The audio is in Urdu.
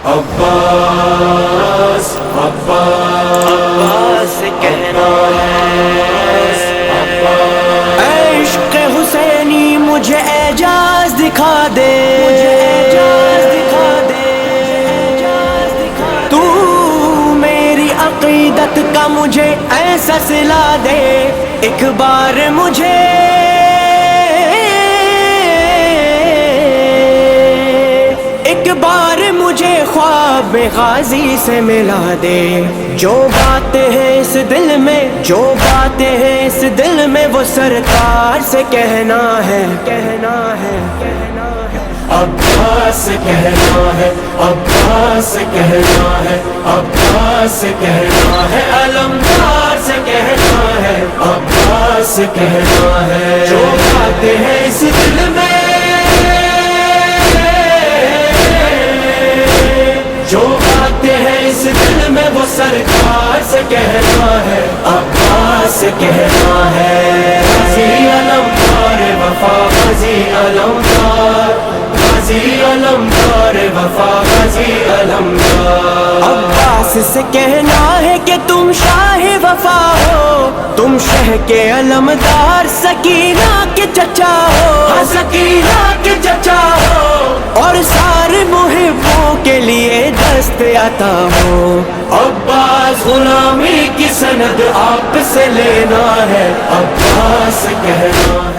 عباس عباس کہنا ہے عشق حسینی مجھے اعجاز دکھا دے، تو میری عقیدت کا مجھے ایسا سلا دے، ایک بار مجھے خواب غازی سے ملا دے، جو باتیں ہیں اس دل میں، جو باتیں ہیں اس دل میں، وہ سرکار سے کہنا ہے، کہنا ہے، کہنا ہے۔ عباس کہنا ہے، عباس کہنا ہے، عباس کہنا ہے، علمدار سے کہنا ہے، عباس کہنا ہے، جو باتیں ہیں اس دل میں، جو باتیں ہیں اس دل میں، وہ سرکار سے کہنا ہے، عباس کہنا ہے۔ غازی علمدار وفا، غازی علمدار، غازی علمدار وفا، غازی علمدار۔ عباس سے کہنا ہے کہ تم شاہ وفا ہو، تم شہ کے علمدار، سکینہ کے چچا ہو، سکینہ کے چچا ہو، اور سارے محبوں کے لیے دست عطا ہو۔ عباس غلامی کی سند آپ سے لینا ہے، عباس کہنا ہے۔